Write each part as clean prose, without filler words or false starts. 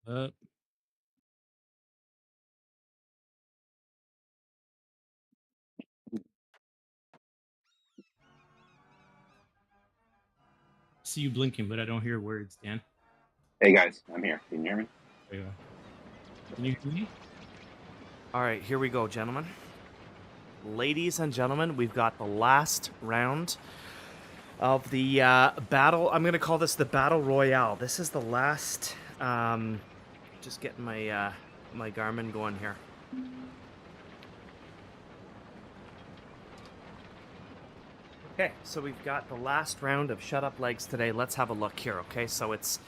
Uh, see you blinking, but I don't hear words, Dan. Hey guys, I'm here. Can you hear me? There you are. Can you hear me? All right, here we go, gentlemen. Ladies and gentlemen, we've got the last round of the battle. I'm going to call this the Battle Royale. This is the last. Just getting my Garmin going here. Okay, so we've got the last round of Shut Up Legs today. Let's have a look here, okay? So it's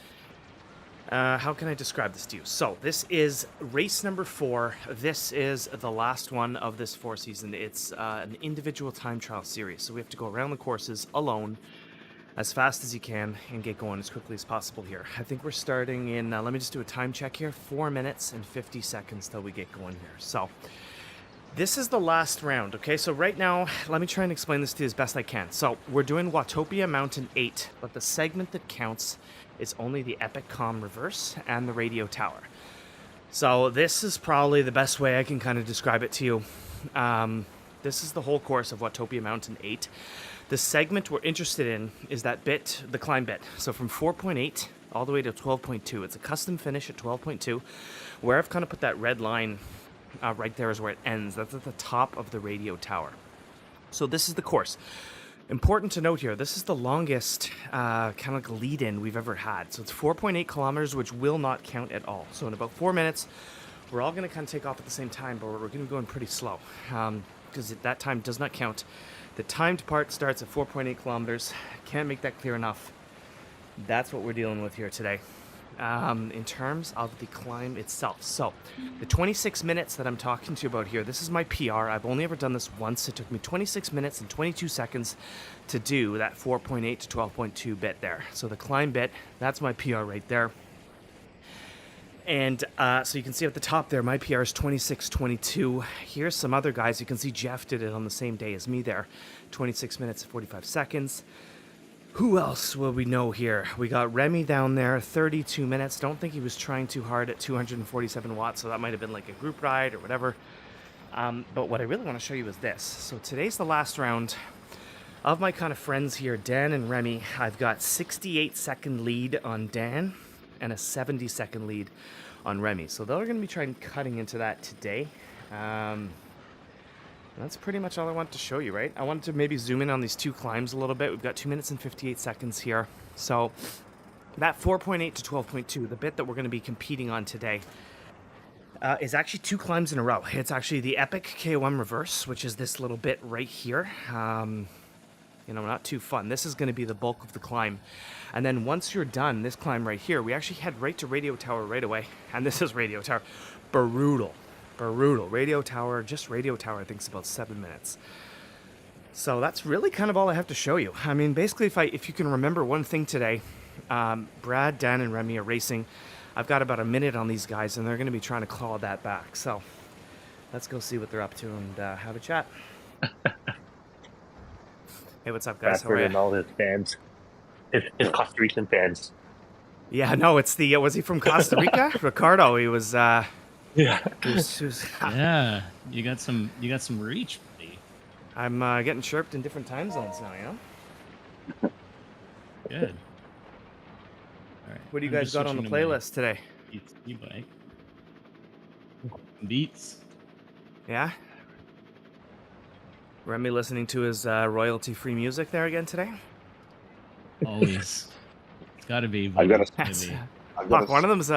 how can I describe this to you? So this is race number 4. This is the last one of this 4 season. It's an individual time trial series. So we have to go around the courses alone as fast as you can and get going as quickly as possible here. I think we're starting in, let me just do a time check here, 4 minutes and 50 seconds till we get going here. So this is the last round, okay? So right now, let me try and explain this to you as best I can. So we're doing Watopia Mountain 8, but the segment that counts is only the Epic KOM reverse and the radio tower. So this is probably the best way I can kind of describe it to you. This is the whole course of Watopia Mountain 8. The segment we're interested in is that bit, the climb bit. So from 4.8 all the way to 12.2. It's a custom finish at 12.2, where I've kind of put that red line right there is where it ends. That's at the top of the radio tower. So this is the course. Important to note here, this is the longest kind of like lead-in we've ever had. So it's 4.8 kilometers, which will not count at all. So in about 4 minutes, we're all going to kind of take off at the same time, but we're going to be going pretty slow because that time does not count. The timed part starts at 4.8 kilometers. Can't make that clear enough. That's what we're dealing with here today. In terms of the climb itself. So, the 26 minutes that I'm talking to you about here, this is my PR. I've only ever done this once. It took me 26 minutes and 22 seconds to do that 4.8 to 12.2 bit there. So the climb bit, that's my PR right there. And so you can see at the top there, my PR is 26:22. Here's some other guys. You can see Jeff did it on the same day as me there, 26 minutes and 45 seconds. Who else will we know here? We got Remi down there, 32 minutes. Don't think he was trying too hard at 247 watts, so that might have been like a group ride or whatever. But what I really want to show you is this. So today's the last round of my kind of friends here, Dan and Remi. I've got 68-second lead on Dan and a 70-second lead on Remi. So they're going to be trying cutting into that today. That's pretty much all I wanted to show you, right? I wanted to maybe zoom in on these 2 climbs a little bit. We've got 2 minutes and 58 seconds here. So that 4.8 to 12.2, the bit that we're going to be competing on today, is actually 2 climbs in a row. It's actually the Epic KOM reverse, which is this little bit right here. Not too fun. This is going to be the bulk of the climb. And then once you're done, this climb right here, we actually head right to Radio Tower right away. And this is Radio Tower. Brutal. Radio Tower, just Radio Tower, I think it's about 7 minutes. So that's really kind of all I have to show you. I mean, basically, if you can remember one thing today, Brad, Dan, and Remi are racing. I've got about a minute on these guys, and they're going to be trying to claw that back. So let's go see what they're up to and have a chat. Hey, what's up, guys? Bradford and all his fans, his Costa Rican fans. Yeah, no, it's the was he from Costa Rica? Ricardo, he was. Yeah. Yeah, you got some reach, buddy. I'm getting chirped in different time zones now, Good. All right. What do you guys got on the playlist today? E-bike. Beats. Yeah. Remi listening to his royalty-free music there again today? Always. It's got to be. I've got Fuck, one of them's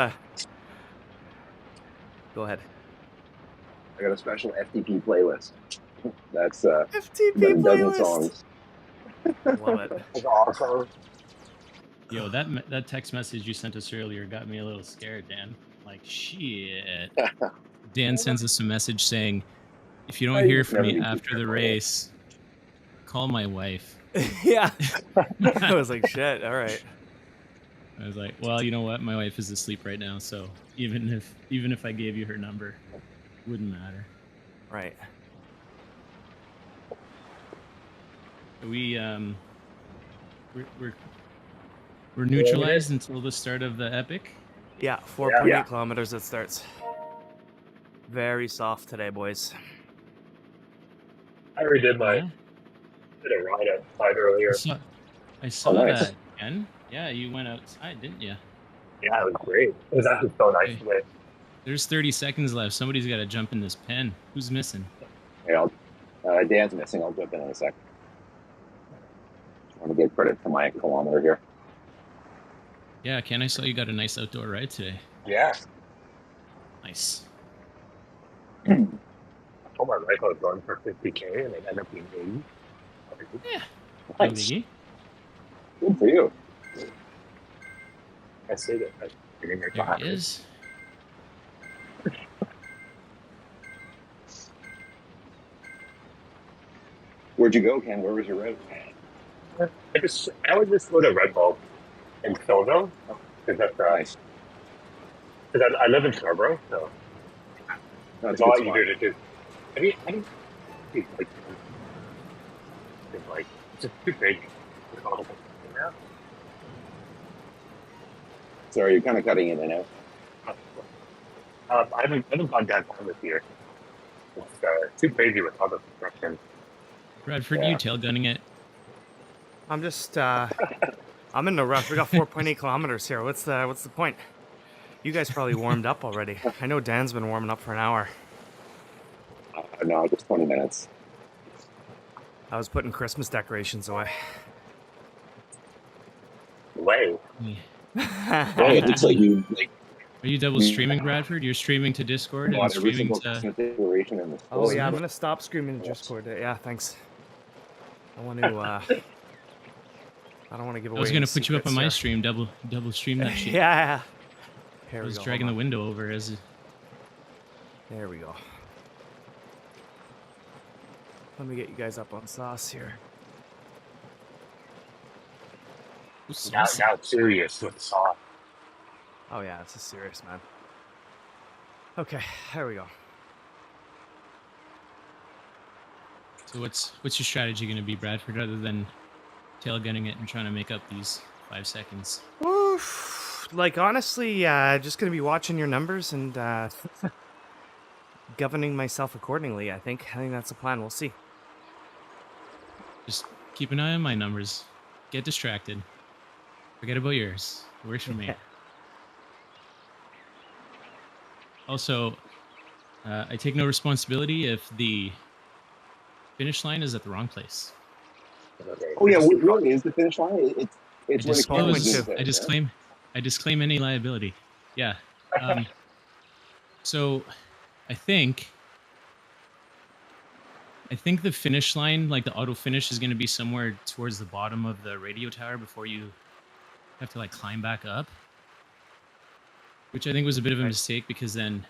Go ahead. I got a special FTP playlist. That's FTP playlist. Songs. Love it. That's awesome. Yo, that text message you sent us earlier got me a little scared, Dan. Like, shit. Dan sends us a message saying, if you don't hear from me after the race, call my wife. Yeah. I was like, shit, all right. I was like, well, you know what? My wife is asleep right now, so even if I gave you her number, it wouldn't matter. Right. We're neutralized until the start of the epic. Yeah, 4.8 Yeah. kilometers it starts. Very soft today, boys. I already did Yeah. a ride outside earlier. I saw nice. that, Ken. Yeah, you went outside, didn't you? Yeah, it was great. It was actually so nice Okay. today. There's 30 seconds left. Somebody's got to jump in this pen. Who's missing? Yeah, Dan's missing. I'll jump in a sec. I want to give credit to my kilometer here. Yeah, Ken, I saw you got a nice outdoor ride today. Yeah. Nice. I told my wife I was going for 50K and it ended up being 80. Yeah. No Nice. biggie. Good for you. I say that. I'm getting my There car. he is. Where'd you go, Ken? Where was your route? I would just go to Red Bull in Stillville because that's Nice. because I live in Scarborough, so No, it's a a lot good spot. easier to do. I mean, it's like it's just too big. With all the things in there. Sorry, you're kind of cutting in and out. I haven't gone downtown this year. It's too crazy with all the construction. Bradford, Yeah. you tail gunning it. I'm just I'm in no rush. We got 4.8 kilometers here. What's the point? You guys probably warmed up already. I know Dan's been warming up for an hour. No, just 20 minutes. I was putting Christmas decorations away. Way. Yeah. Well, it looks like you Are you double streaming, Bradford? You're streaming to Discord and bought every streaming single to. Christmas decoration in the store. Oh yeah, I'm gonna stop screaming in Discord. Yeah, thanks. I want to. I don't want to give away. I was gonna any put you up on secrets my here. stream, double stream that shit. Yeah. Here I we was go. dragging the hold on. window over as. There we go. Let me get you guys up on sauce here. Now it's serious with sauce. Oh yeah, this is serious, man. Okay, there we go. So what's your strategy going to be, Bradford, other than tail gunning it and trying to make up these 5 seconds? Oof. Like honestly, just gonna be watching your numbers and governing myself accordingly. I think that's the plan. We'll see. Just keep an eye on my numbers. Get distracted. Forget about yours. It works for me. Also, I take no responsibility if the finish line is at the wrong place. Oh yeah, what is the finish line? It's where the camera is. I disclaim any liability. Yeah. So, I think the finish line, like the auto finish, is going to be somewhere towards the bottom of the radio tower before you have to like climb back up. Which I think was a bit of a mistake because then,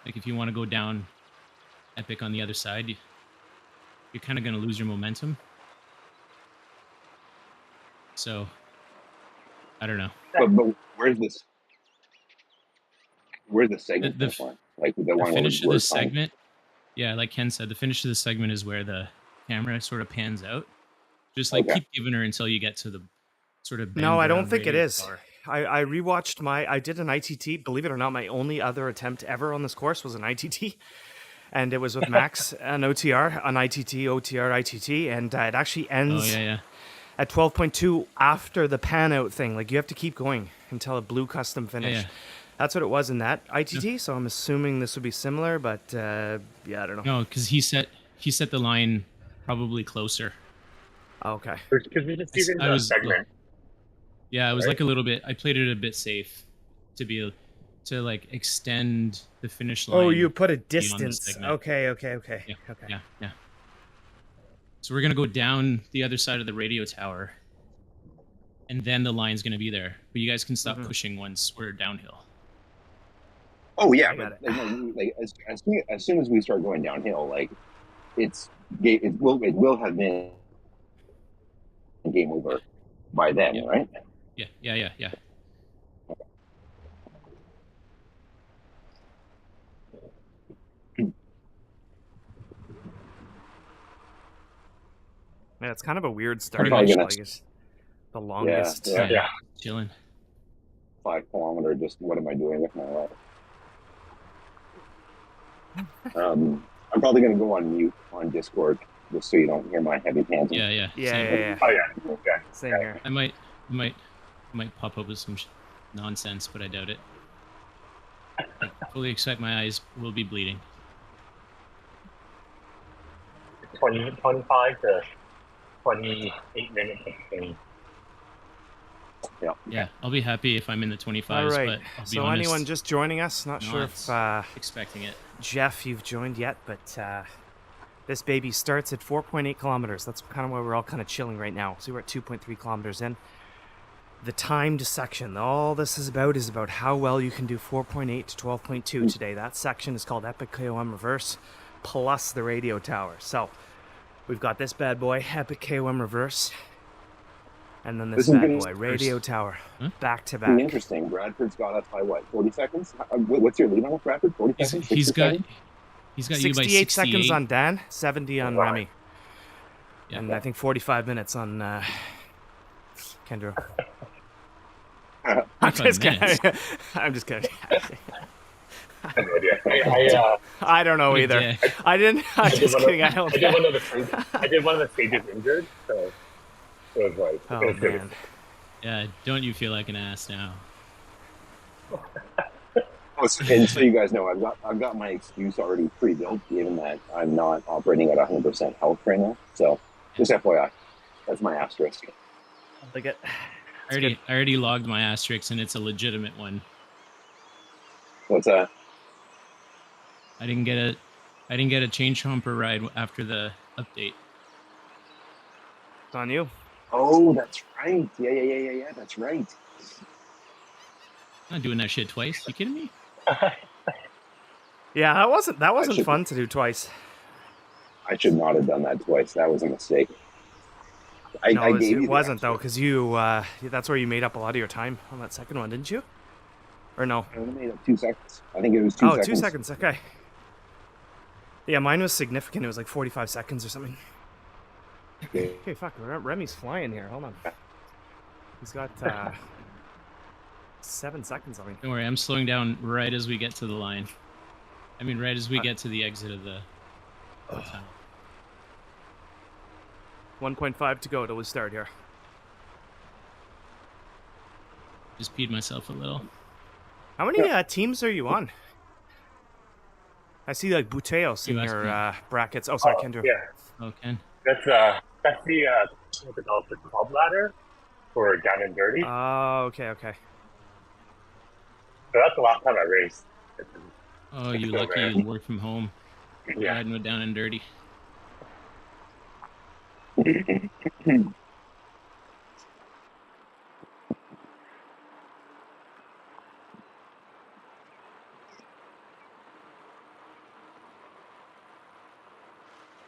like, if you want to go down epic on the other side, you're kind of going to lose your momentum. So, I don't know. But where's this? Where's the segment? The one? Like the The one finish where of the it's fine? segment, yeah, like Ken said, the finish of the segment is where the camera sort of pans out. Just like Okay. keep giving her until you get to the sort of. No, bend I don't around think it radio is. tower. I rewatched I did an ITT. Believe it or not, my only other attempt ever on this course was an ITT. And it was with Max, an OTR, an ITT, OTR, ITT. And it actually Oh ends yeah. at 12.2 after the pan out thing. Like you have to keep going until a blue custom finish. Yeah. That's what it was in that ITT. So I'm assuming this would be similar, but yeah, I don't know. No, because he set the line probably closer. Okay. Because we just did I the was- segment. Yeah, it was Right. like a little bit. I played it a bit safe to like extend the finish line. Oh, you put a beyond the distance. segment. Okay. Yeah, Okay. yeah. So we're gonna go down the other side of the radio tower, and then the line's gonna be there. But you guys can stop pushing once we're downhill. Oh yeah, I got but like as soon as we start going downhill, like it will have been game over by then, Yeah. right? Yeah. Yeah, it's kind of a weird start. probably Like gonna- it's the longest. Yeah. Yeah. Chilling. 5 kilometer. Just what am I doing with my life? I'm probably going to go on mute on Discord just so you don't hear my heavy panting. Yeah. Yeah. Oh yeah. Same here. I might pop up with some nonsense, but I doubt it. I fully expect my eyes will be bleeding. 25 to 28 minutes of pain. Yeah, I'll be happy if I'm in the 25s, All right. but I'll be So honest, anyone just joining us? Not sure if expecting it. Jeff, you've joined yet, but this baby starts at 4.8 kilometers. That's kind of where we're all kind of chilling right now. So we're at 2.3 kilometers in. The timed section, all this is about how well you can do 4.8 to 12.2 today. That section is called Epic KOM Reverse plus the radio tower. So we've got this bad boy, Epic KOM Reverse, and then this bad boy, radio tower, back to back. Interesting. Bradford's got us by what, 40 seconds? What's your lead on with Bradford? 40 seconds? He's got seconds? you by 68 seconds on Dan, 70 on Remi, Yeah. and I think 45 minutes on Kendra. I'm just kidding. I'm just kidding. I have no idea. I don't know either. Yeah. I didn't. I'm just kidding. I did one of the stages injured, so it was like. Oh, it was man. Yeah, don't you feel like an ass now? And so you guys know, I've got my excuse already pre-built, given that I'm not operating at 100% health right now. So just FYI, that's my asterisk. Like it. I already logged my asterisk, and it's a legitimate one. What's that? I didn't get a change humper ride after the update. It's on you. Oh, that's right. Yeah. That's right. I'm not doing that shit twice. You kidding me? Yeah, that wasn't fun to do twice. I should not have done that twice. That was a mistake. It wasn't though, because you that's where you made up a lot of your time on that second one, didn't you? Or no? I only made up 2 seconds. I think it was 2 seconds. 2 seconds. Okay. Yeah, mine was significant. It was like 45 seconds or something. Okay. Okay, fuck. Remy's flying here. Hold on. He's got 7 seconds on me. Don't worry, I'm slowing down right as we get to the line. I mean, right as we get to the exit of the tunnel. 1.5 to go till we start here. Just peed myself a little. How many teams are you on? I see like Buteos in your brackets. Oh, sorry, Kendra. Yeah. Oh, Ken. That's the what's it called, the club ladder for down and dirty. Oh, okay. So that's the last time I raced. Oh, you lucky you work from home. Yeah. Riding with down and dirty.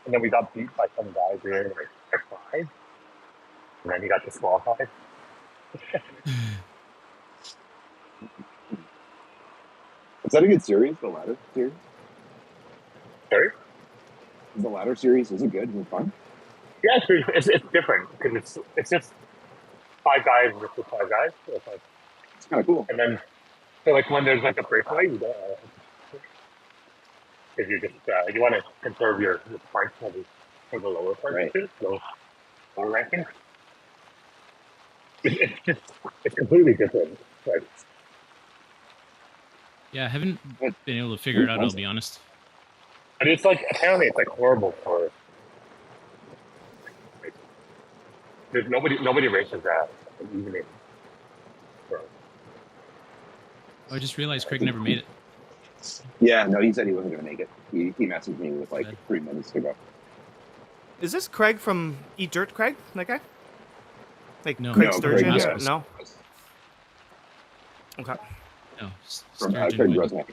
And then we got beat by some guys here at 5. And then he got disqualified. Is that a good series, the ladder series? Sorry? Is the ladder series, is it good? Is it fun? Yeah, it's different because it's just 5 guys versus 5 guys. So it's like, It's kind of cool. and then so like when there's like a breakaway, you don't. If you just you want to conserve your points for the lower parts Right. too, so lower ranking. It's completely different. Like, Yeah, I haven't been able to figure it out, I'll be honest. but it's like apparently it's like horrible for. Like, there's nobody races that evening. So, I just realized Craig never made it. Yeah, no, he said he wasn't going to make it. He messaged me with like 3 minutes to go. Is this Craig from Eat Dirt, Craig? That guy? Like No. Craig No, Sturgeon? Craig, No? Okay. No, From Sturgeon, Craig would, Brosnack.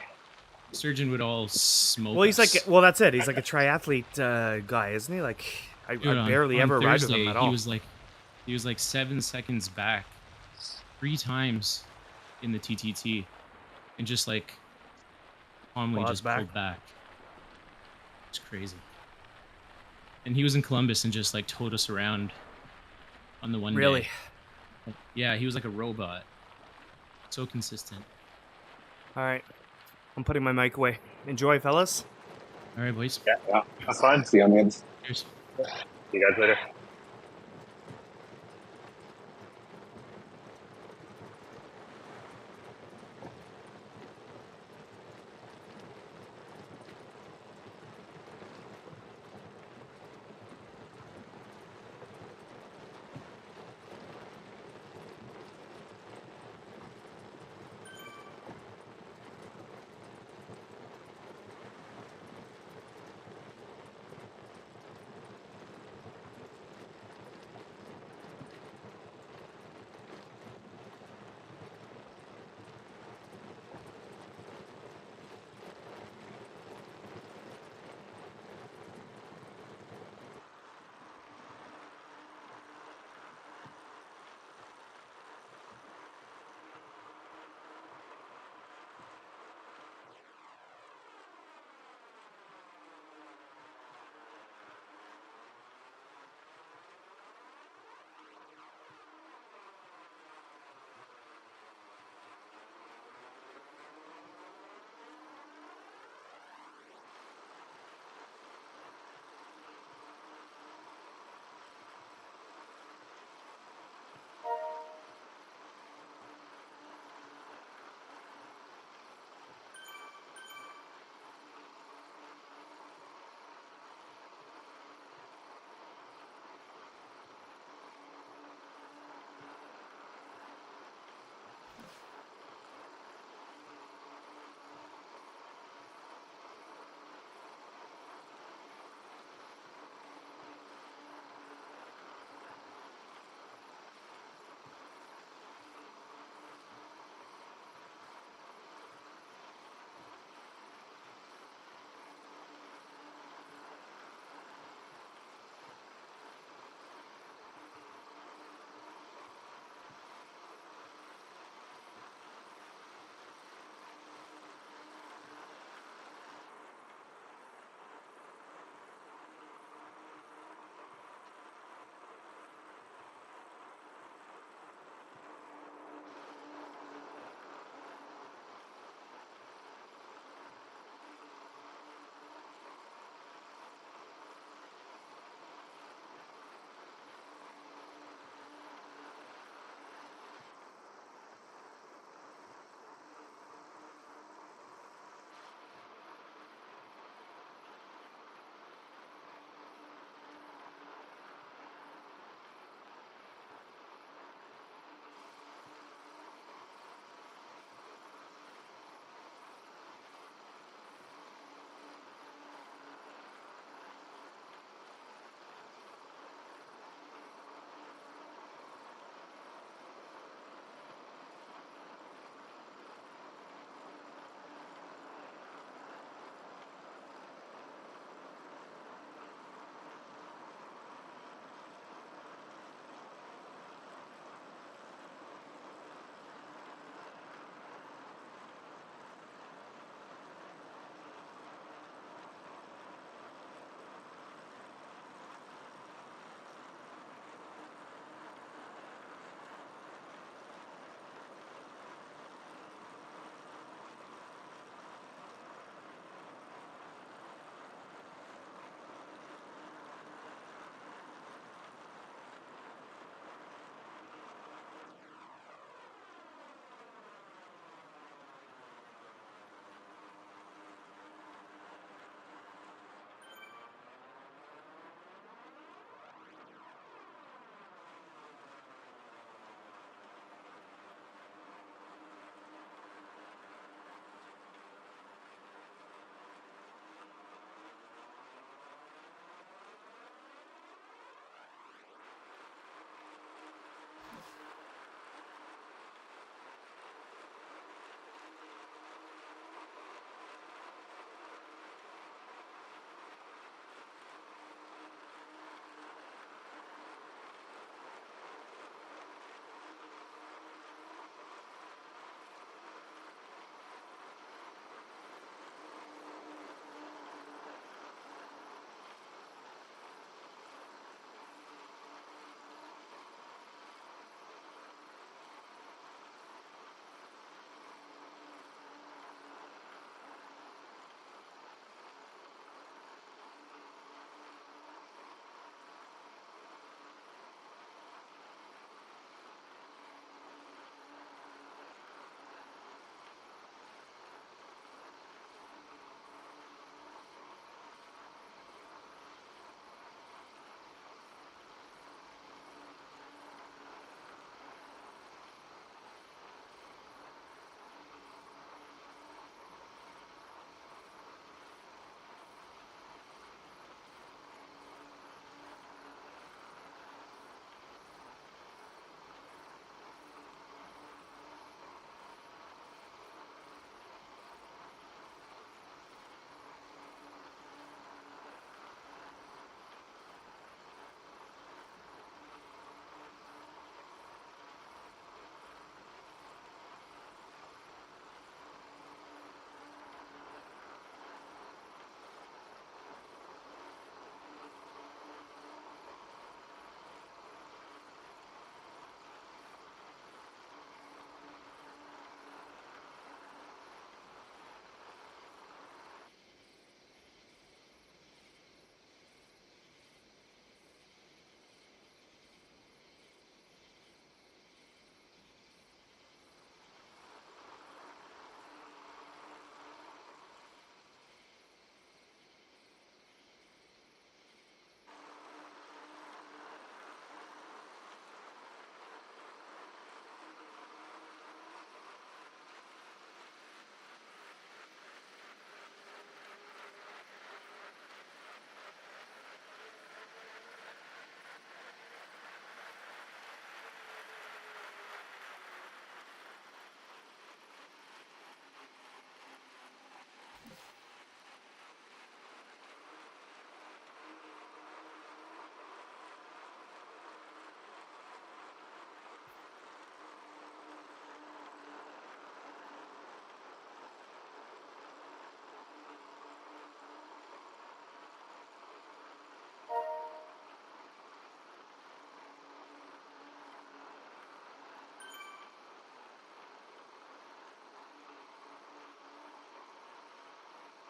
Sturgeon would all smoke Well, he's us. like, well, that's it. He's like a triathlete guy, isn't he? Like, I Dude, barely on ever ride with Thursday, him at all. He was like 7 seconds back 3 times in the TTT and just like calmly Claws just back. pulled back. It's crazy. And he was in Columbus and just like towed us around on the one Really? day. Yeah, he was like a robot. So consistent. All right. I'm putting my mic away. Enjoy, fellas. All right, boys. Yeah. That's fine. See you on the other. Cheers. See you guys later.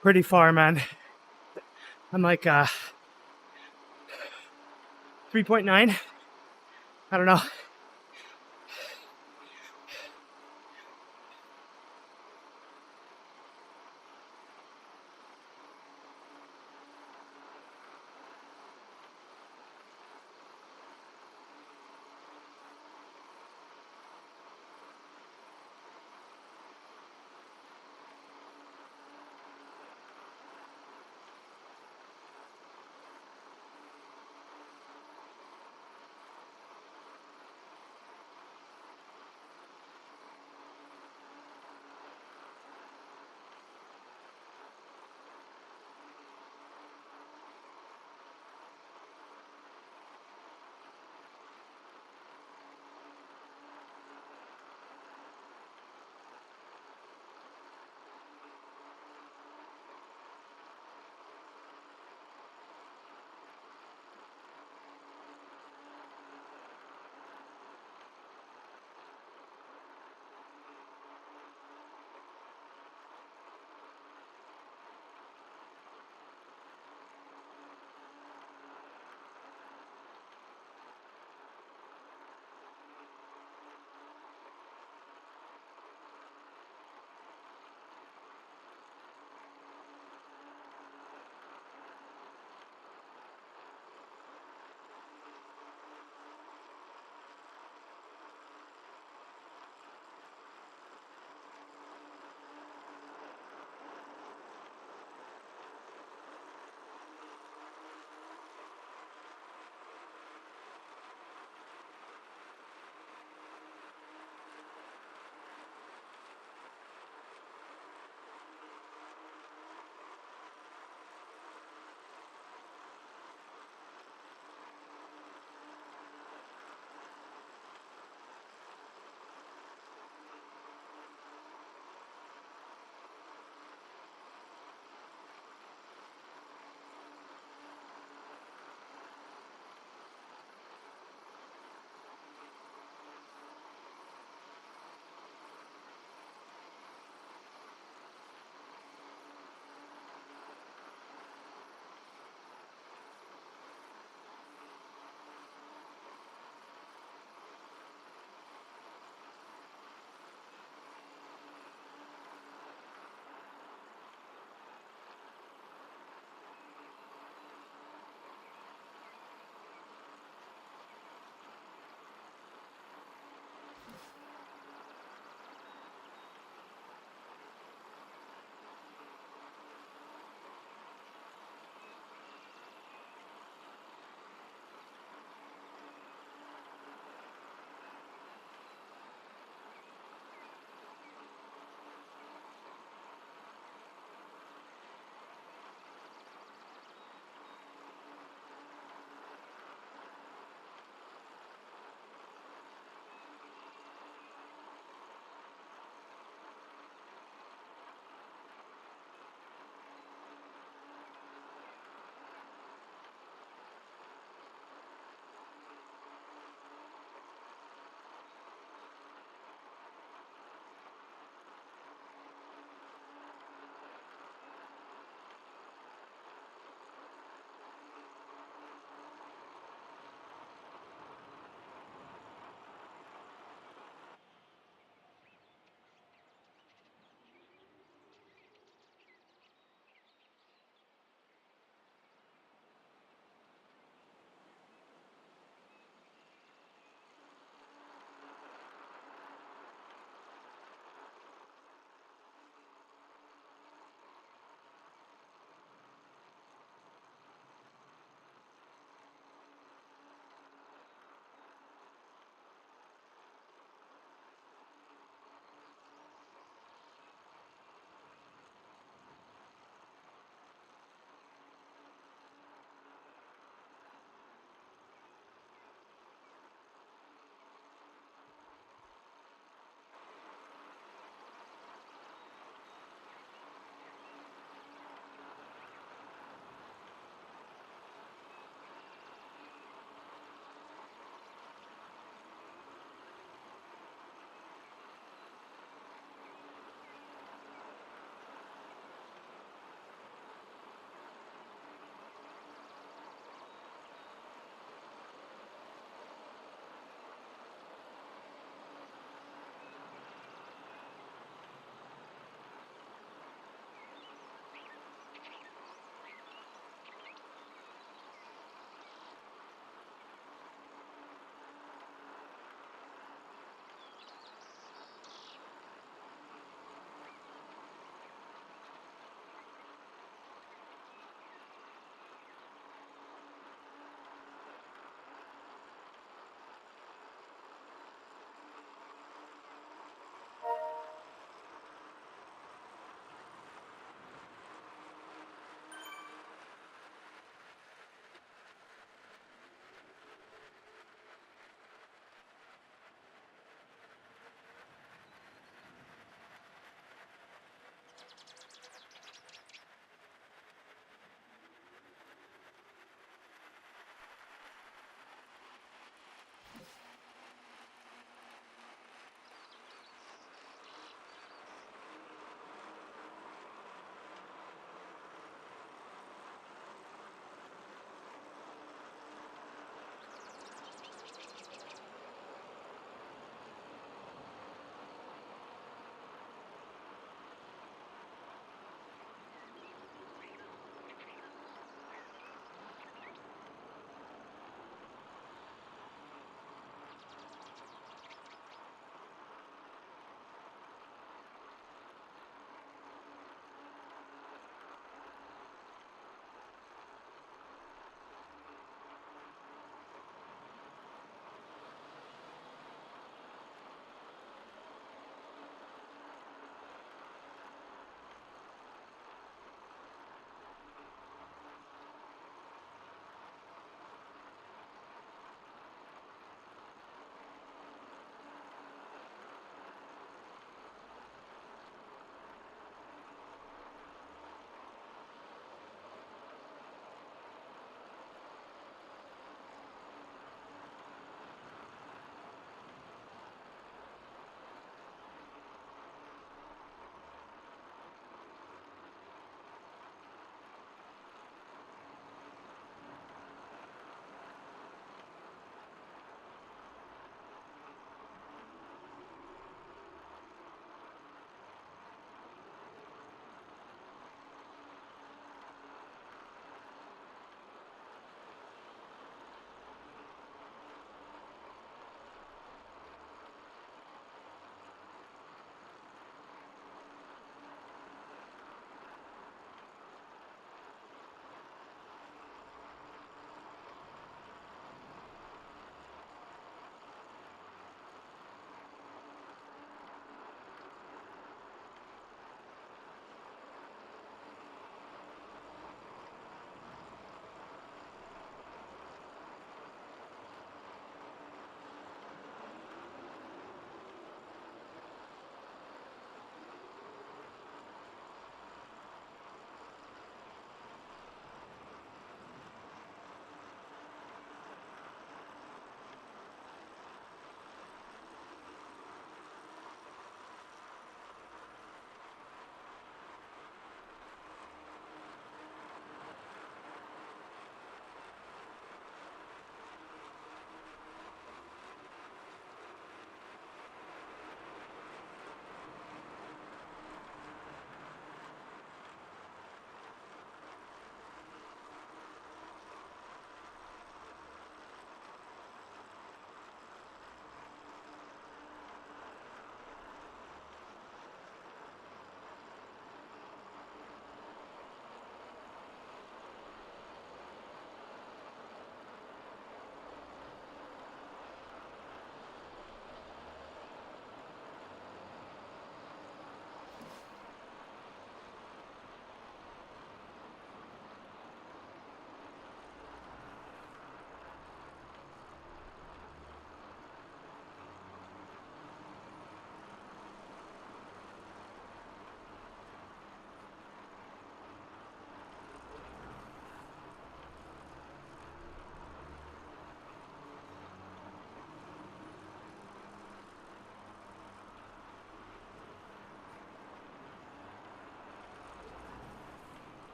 pretty far, man. I'm like 3.9. I don't know.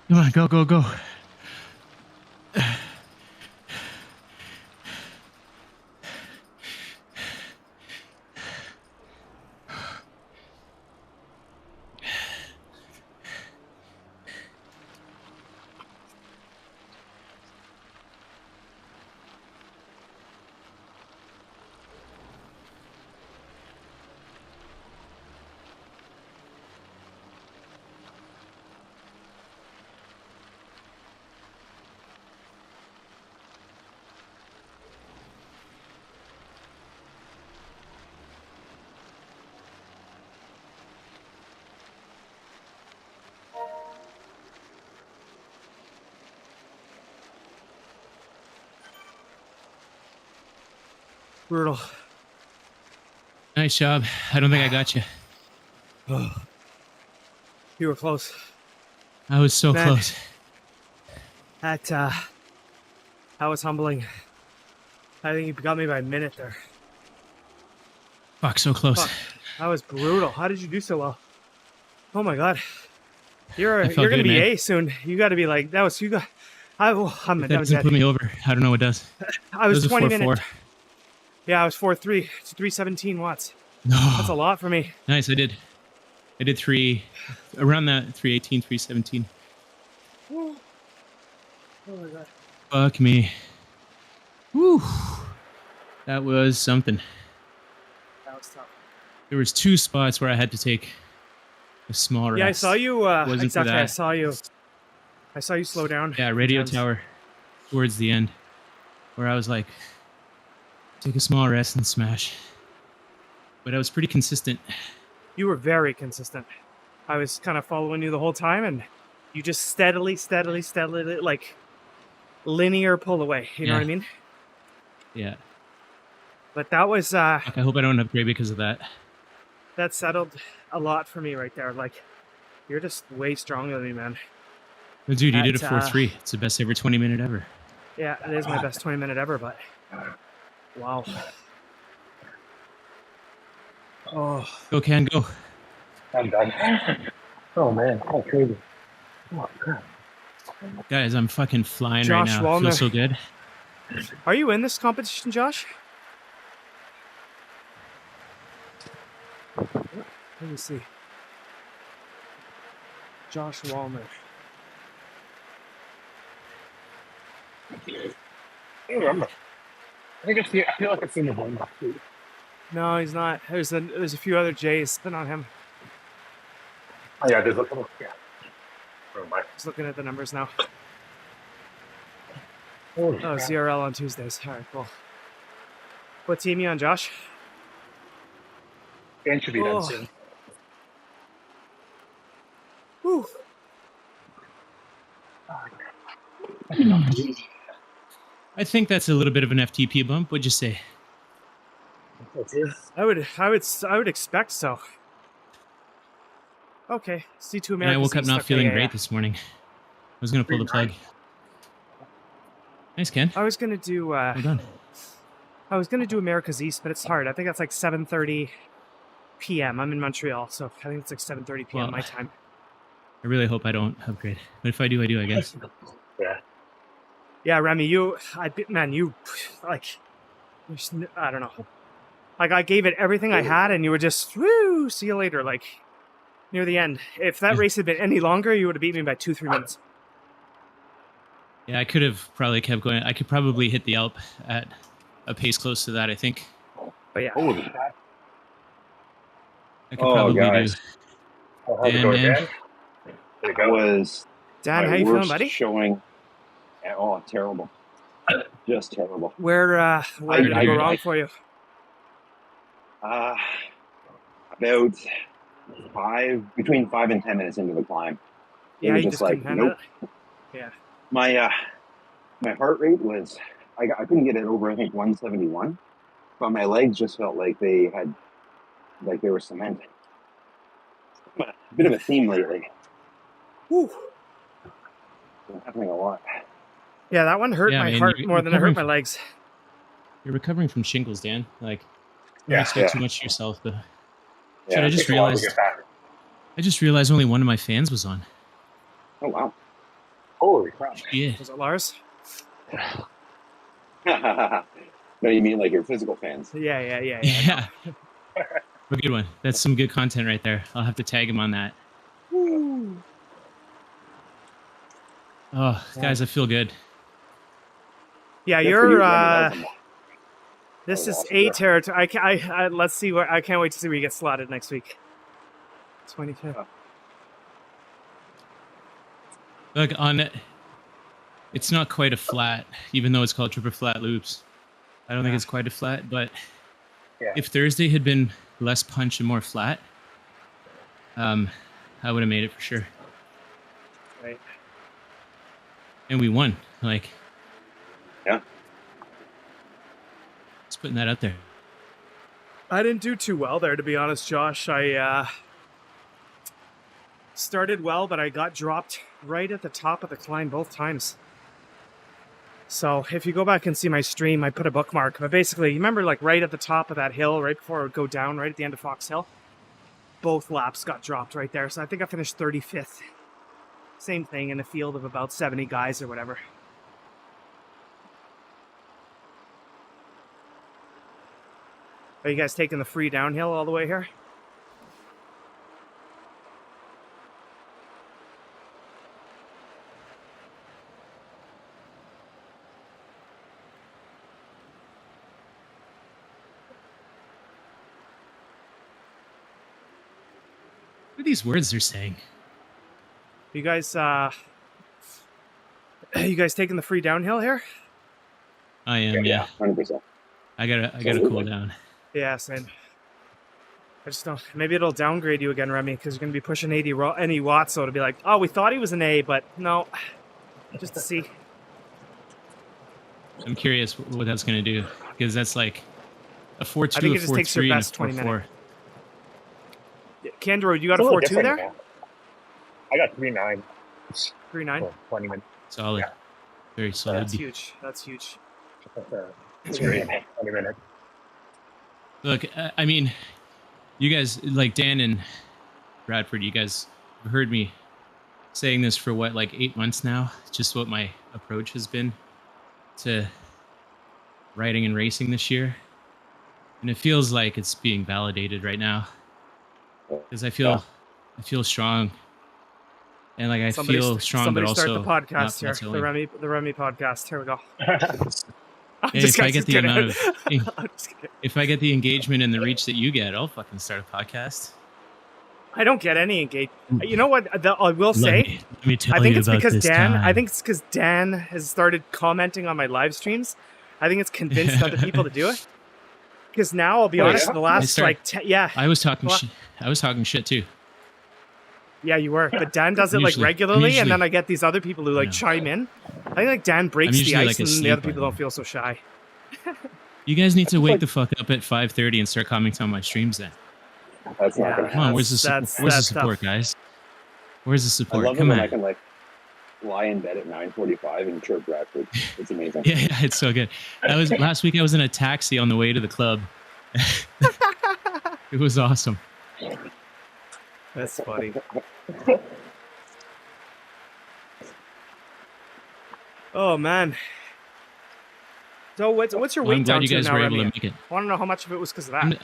Come on, go, go, go. Brutal. Nice job. I don't think I got you. You were close. I was so Man. close. That was humbling. I think you got me by a minute there. Fuck, so close. Fuck, that was brutal. How did you do so well? Oh my god, you're felt gonna good, be man. A soon. You got to be like that was you got. I'm That doesn't dead. put me over. I don't know what does. I was Those are 20 4-4. minutes. Yeah, I was 4-3. It's 317 watts. No. That's a lot for me. Nice, I did 3, around that 318, 317. Oh my god. Fuck me. Woo. That was something. That was tough. There was 2 spots where I had to take a small rest. Yeah, I saw you. Wasn't for Exactly, that. I saw you slow down. Yeah, radio Times. tower towards the end, where I was like, take a small rest and smash. But I was pretty consistent. You were very consistent. I was kind of following you the whole time, and you just steadily, like linear pull away. You know what I mean? Yeah. But that was Fuck, I hope I don't upgrade because of that. that settled a lot for me right there. Like, you're just way stronger than me, man. But dude, you did a That, 4-3. It's the best ever 20-minute ever. Yeah, it is my best 20-minute ever, but wow. Oh, Go, Can, go. I'm done. Oh man, that's crazy. Oh crap. Guys, I'm fucking flying Josh right now. I Wallner. feel so good. are you in this competition, Josh? Let me see. Josh Wallner. I don't remember. I feel like I've seen the one. No, he's not. There's a few other J's, but not him. Oh yeah, there's a couple. Yeah. Never mind. Just looking at the numbers now. Holy Oh, crap. CRL on Tuesdays. All right, cool. What team you on, Josh? Dan should be done Oh. soon. Whew. I think that's a little bit of an FTP bump. What'd you say? That's it. I would expect so. Okay, C2 And America. I woke up not feeling great this morning. I was going to pull the plug. Nice, Ken. I was gonna do. Well done. I was gonna do America's East, but it's hard. I think that's like 7:30 p.m. I'm in Montreal, so I think it's like 7:30 p.m. Well, my time. I really hope I don't upgrade. But if I do, I guess. Yeah. Yeah, Remi, you like, I don't know. Like, I gave it everything I had, and you were just, woo, see you later, like, near the end. If that race had been any longer, you would have beat me by 2-3 minutes. Yeah, I could have probably kept going. I could probably hit the Alp at a pace close to that, I think. But yeah. Holy crap. I could Oh, probably guys. Oh, how's it Dan, going, man. Dan? There you That go. was Dan, my how you feeling, worst buddy? showing. Oh, terrible. Just terrible. Where did it go I- wrong for you? About between 5 and 10 minutes into the climb. It Yeah, was you just just like, couldn't handle nope. it. Yeah. My heart rate was, I couldn't get it over, I think, 171. But my legs just felt like they were cement. A bit of a theme lately. Whew. Been happening a lot. Yeah, that one hurt Yeah, my man, heart you're more than it hurt recovering my legs. You're recovering from shingles, Dan. Like, don't Yeah, expect yeah. too much of yourself. But Yeah, Shit, it I Takes a while to realized get back. I just realized only one of my fans was on. Oh, wow. Holy crap. Yeah. Was it Lars? No, you mean like your physical fans? Yeah. Yeah. A good one. That's some good content right there. I'll have to tag him on that. Woo. Oh, guys, I feel good. Yeah, Good for you, you're. Remi. That This was is awesome, a bro. territory. Let's see where. I can't wait to see where you get slotted next week. 22. Look, on it, it's not quite a flat, even though it's called triple flat loops. I don't think it's quite a flat, but Yeah. if Thursday had been less punch and more flat, I would have made it for sure. Right. And we won. Like, Yeah. just putting that out there. I didn't do too well there, to be honest, Josh. I started well, but I got dropped right at the top of the climb both times. So if you go back and see my stream, I put a bookmark. But basically, you remember like right at the top of that hill, right before it would go down, right at the end of Fox Hill? Both laps got dropped right there. So I think I finished 35th. Same thing in a field of about 70 guys or whatever. Are you guys taking the free downhill all the way here? What are these words they're saying? You guys taking the free downhill here? I am, yeah. 100%. I gotta Absolutely. cool down. Yeah, same. I just don't. Maybe it'll downgrade you again, Remi, because you're going to be pushing 80 watts. So it'll be like, oh, we thought he was an A, but no. Just to see. I'm curious what that's gonna do, because that's like a 4.2, I think a it just takes your 4.3, and a best 20 4.4. minutes. Kendra, you got It's a little 4.2 different there? now. I got 3.9 3.9? for 20 minutes. Solid. Yeah. Very solid. That's huge. That's huge. That's great. 20 minutes. Look, I mean, you guys, like Dan and Bradford, you guys have heard me saying this for what, like 8 months now? Just what my approach has been to riding and racing this year. And it feels like it's being validated right now. Because I feel strong. And like I feel strong, but also start the podcast here. plateauing. The Remi podcast. Here we go. Hey, if I get the amount of I'm just kidding. if I get the engagement and the reach that you get, I'll fucking start a podcast. I don't get any engagement. You know what? I will say. Let me tell I think you it's about because this Dan. time. I think it's because Dan has started commenting on my live streams. I think it's convinced other people to do it. Because now, I'll be honest, yeah? the last I was talking shit. I was talking shit too. Yeah, you were. But Dan does it like Usually- regularly, and usually- then I get these other people who like Yeah. chime in. I think like Dan breaks the usually ice, like and the asleep other by people then. don't feel so shy. You guys need to just wake like- the fuck up at 5:30 and start commenting on my streams then. That's Yeah. not gonna Come on, happen. where's the That's support, guys? Where's the I support? love it Come when on. I can like lie in bed at 9:45 and chirp Bradford. It's amazing. Yeah, it's so good. Last week I was in a taxi on the way to the club. It was awesome. That's funny. Oh man. So what's your Well, weight I'm down glad you to guys now, were able Remi? to make it. I want to know how much of it was because of that. I'm,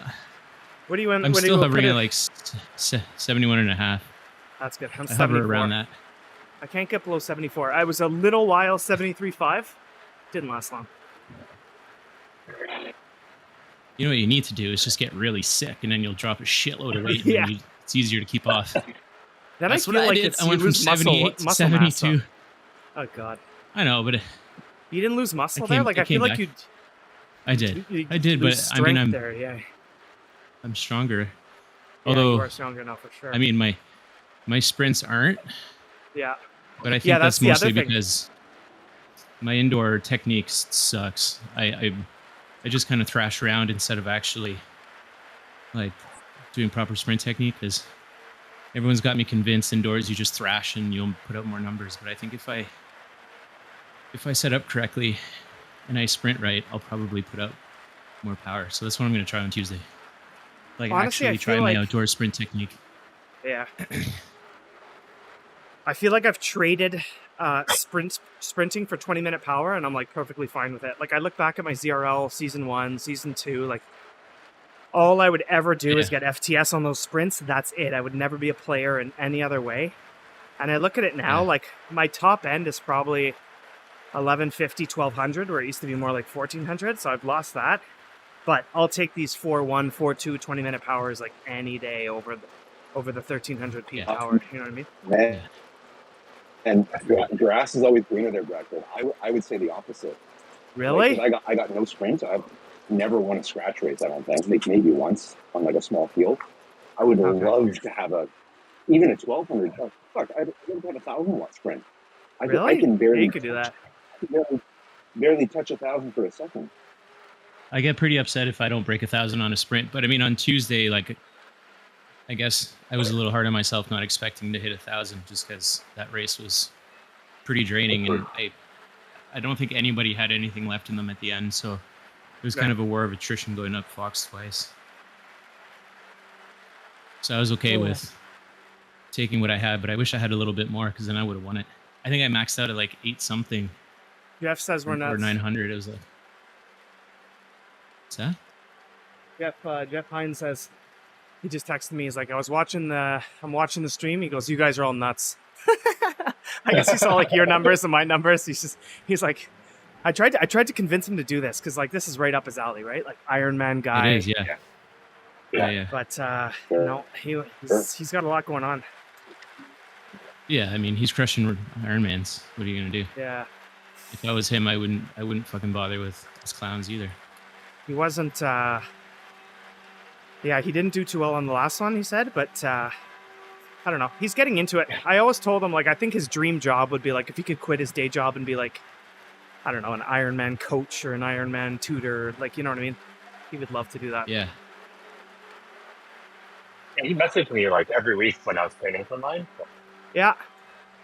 What do you in? I'm what do still you hovering put at it- like 71 and a half. That's good. I'm I hover 74. around that. I can't get below 74. I was a little while 73.5. Didn't last long. You know what you need to do is just get really sick, and then you'll drop a shitload of weight. Yeah. And it's easier to keep off. Then That's I what feel I like did. it's I you went from lose 78 to muscle mass. 72. Oh god. I know, but You didn't lose muscle I there? came- Like I I feel came like back. I did. I did, lose but I mean, strength there, yeah. I'm stronger. Yeah, Although, you are stronger now for sure. I mean, my sprints aren't, yeah. but I think Yeah, that's that's the other mostly thing. because my indoor technique sucks. I just kind of thrash around instead of actually like doing proper sprint technique, because everyone's got me convinced indoors you just thrash and you'll put out more numbers. But I think if I set up correctly and I sprint right, I'll probably put out more power. So that's what I'm going to try on Tuesday. Like Honestly, I actually try feel my like- outdoor sprint technique. Yeah. I feel like I've traded sprinting for 20-minute power, and I'm like perfectly fine with it. Like I look back at my ZRL season 1, season 2, like all I would ever do is get FTS on those sprints. That's it. I would never be a player in any other way. And I look at it now, like my top end is probably 1150, 1200, where it used to be more like 1400. So I've lost that. But I'll take these 4-1, 4-2, 20-minute powers like any day over the 1300 peak power. You know what I mean? Man. And grass is always greener there, Bradford. I would say the opposite. Really? Like, I got no sprints. I've never won a scratch race, I don't think. Like maybe once on like a small field. I would love to have even a 1200. Oh, fuck, I would have a 1,000-watt sprint. I can barely. You could do that. Barely touch 1,000 for a second. I get pretty upset if I don't break 1,000 on a sprint. But I mean, on Tuesday, like, I guess I was a little hard on myself, not expecting to hit 1,000, just because that race was pretty draining, and I don't think anybody had anything left in them at the end. So it was kind of a war of attrition going up Fox twice. So I was okay with taking what I had, but I wish I had a little bit more, because then I would have won it. I think I maxed out at like 8 something. Jeff says we're nuts. Or 900. It was like, what's that? Jeff Hines says, he just texted me. He's like, I'm watching the stream. He goes, you guys are all nuts. I guess he saw like your numbers and my numbers. He's like, I tried to convince him to do this, because like this is right up his alley, right? Like Ironman guy. It is, yeah. But no, he's got a lot going on. Yeah, I mean, he's crushing Ironmans. What are you gonna do? Yeah. If I was him, I wouldn't fucking bother with his clowns either. He wasn't. He didn't do too well on the last one, he said, but I don't know. He's getting into it. I always told him, like, I think his dream job would be like if he could quit his day job and be like, I don't know, an Ironman coach or an Ironman tutor, like, you know what I mean? He would love to do that. Yeah. And he messaged me like every week when I was training for mine. So. Yeah,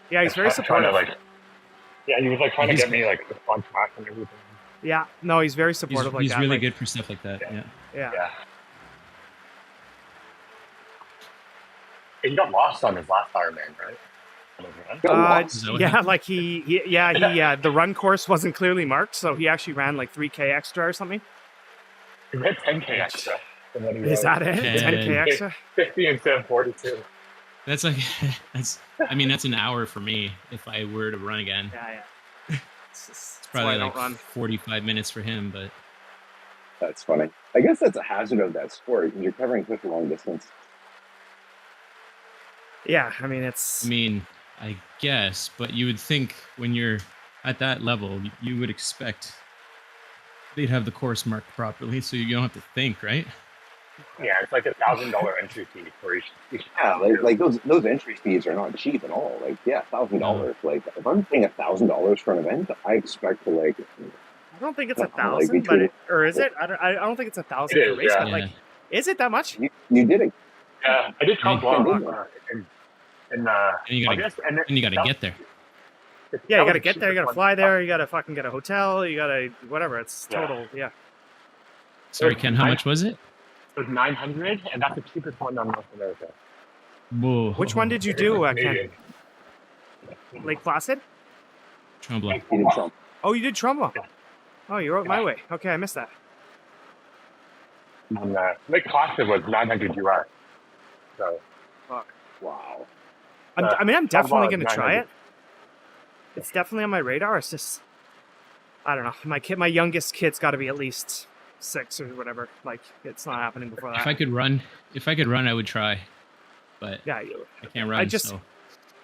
he's very supportive. He was like trying to get me like on track and everything. Yeah, no, he's very supportive. He's really good for stuff like that. Yeah. He got lost on his last Ironman, right? The run course wasn't clearly marked, so he actually ran like 3K extra or something. He ran 10K extra. Is that it? 10K extra? 50 instead of 42. That's like, that's an hour for me if I were to run again. Yeah. It's probably like 45 minutes for him, but. That's funny. I guess that's a hazard of that sport, because you're covering such a long distance. Yeah, I guess, but you would think when you're at that level, you would expect they'd have the course marked properly, so you don't have to think, right? Yeah, it's like $1,000 entry fee for each. Yeah, like those entry fees are not cheap at all. Like, $1,000. Like, if I'm paying $1,000 for an event, I expect to like. I don't think it's 1,000, or is it? I don't think it's 1,000 for race. But like, is it that much? You did it. Yeah, I did Trump in August, and you got to get there. Yeah, you got to get there. You got to fly there. You got to fucking get a hotel. You got to whatever. It's total. Yeah. Sorry, Ken. How much was it? It was 900, and that's the cheapest one on North America. Whoa. Which one did you do, Ken? Lake Placid? Tremblant. Oh, you did Tremblant. Oh, you wrote my way. Okay, I missed that. And, Lake Placid was 900 US. So. Fuck. Wow. I'm definitely going to try it. It's definitely on my radar. It's just, I don't know. My youngest kid's got to be at least 6 or whatever. Like, it's not happening before that. If I could run, I would try. But yeah, I can't run. So,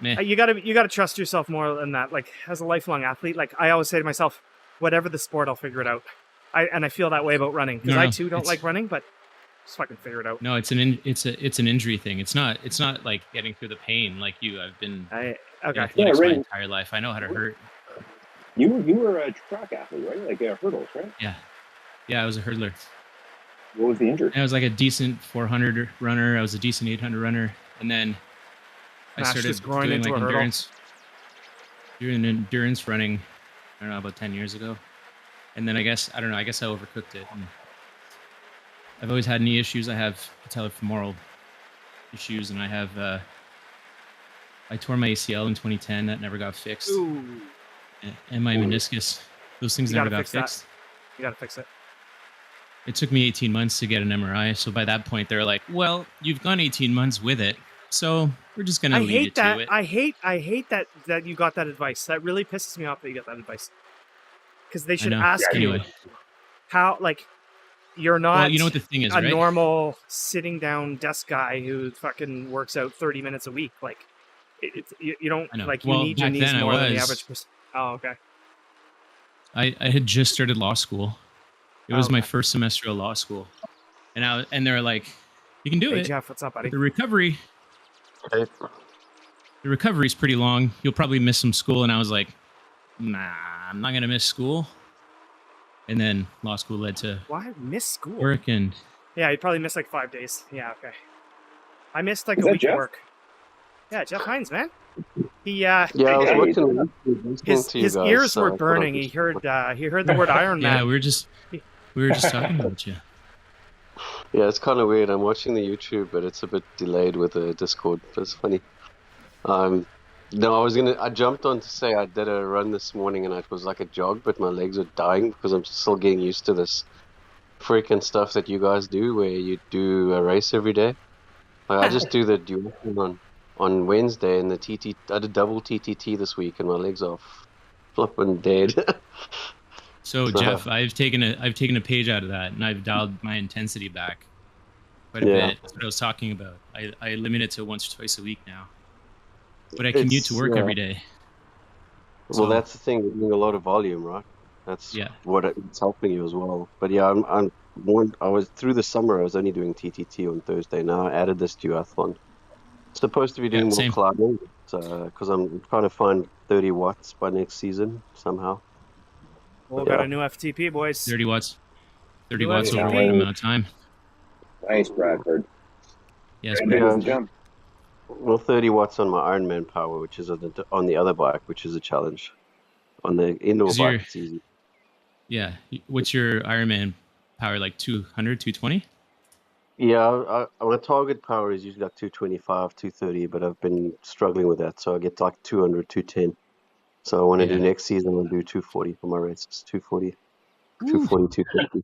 meh. You gotta trust yourself more than that. Like, as a lifelong athlete, like I always say to myself, whatever the sport, I'll figure it out. I feel that way about running, because I too don't like running, but just fucking figure it out. No, it's an injury thing. It's not like getting through the pain like you. I've been athletics my entire life. I know how to hurt. You were a track athlete, right? Like hurdles, right? Yeah, I was a hurdler. What was the injury? I was like a decent 400 runner. I was a decent 800 runner, and then I started doing like endurance running. I don't know, about 10 years ago, and then I guess I overcooked it. And I've always had knee issues. I have patellofemoral issues, and I have I tore my ACL in 2010. That never got fixed. Ooh. And my meniscus. Those things You never gotta got fix that. fixed. You gotta fix it. It took me 18 months to get an MRI. So by that point, they're like, well, you've gone 18 months with it. So we're just going to lead you to it. I hate that you got that advice. That really pisses me off that you got that advice. Because they should ask you how, like, you're not well, you know what the thing is, a right? normal sitting down desk guy who fucking works out 30 minutes a week. Like, you don't, like, you need your knees more than the average person. Oh, okay. I had just started law school. It was my first semester of law school. And they were like, you can do it. Jeff, what's up, buddy? The recovery is pretty long. You'll probably miss some school. And I was like, nah, I'm not going to miss school. And then law school led to miss school? Work and... Yeah, you'd probably miss like 5 days. Yeah, okay. I missed like a week of work. Yeah, Jeff Hines, man. He I was watching his ears were burning. He heard the word Iron Man. Yeah, we were just talking about you. Yeah, it's kind of weird. I'm watching the YouTube, but it's a bit delayed with the Discord. But it's funny. No, I jumped on to say I did a run this morning, and it was like a jog, but my legs are dying because I'm still getting used to this freaking stuff that you guys do, where you do a race every day. Like, I just do the duathlon on Wednesday, and I did double TTT this week, and my legs are flipping dead. So Jeff, I've taken a page out of that, and I've dialed my intensity back quite a bit. That's what I was talking about. I limit it to once or twice a week now, but I commute to work every day. Well, that's the thing. You're doing a lot of volume, right? That's what it's helping you as well. But yeah, I was through the summer. I was only doing TTT on Thursday. Now I added this duathlon. Supposed to be doing more climbing, because I'm trying to find 30 watts by next season somehow. Well, got a new FTP, boys. 30 watts. 30 watts over what amount of time? Nice, Bradford. Yes, jump. Well, 30 watts on my Ironman power, which is on the other bike, which is a challenge. On the indoor bike, it's easy. Yeah. What's your Ironman power, like 200, 220? Yeah, my target power is usually like 225, 230, but I've been struggling with that, so I get like 200, 210. So I want to do next season, I'll do 240 for my races, 240, 250.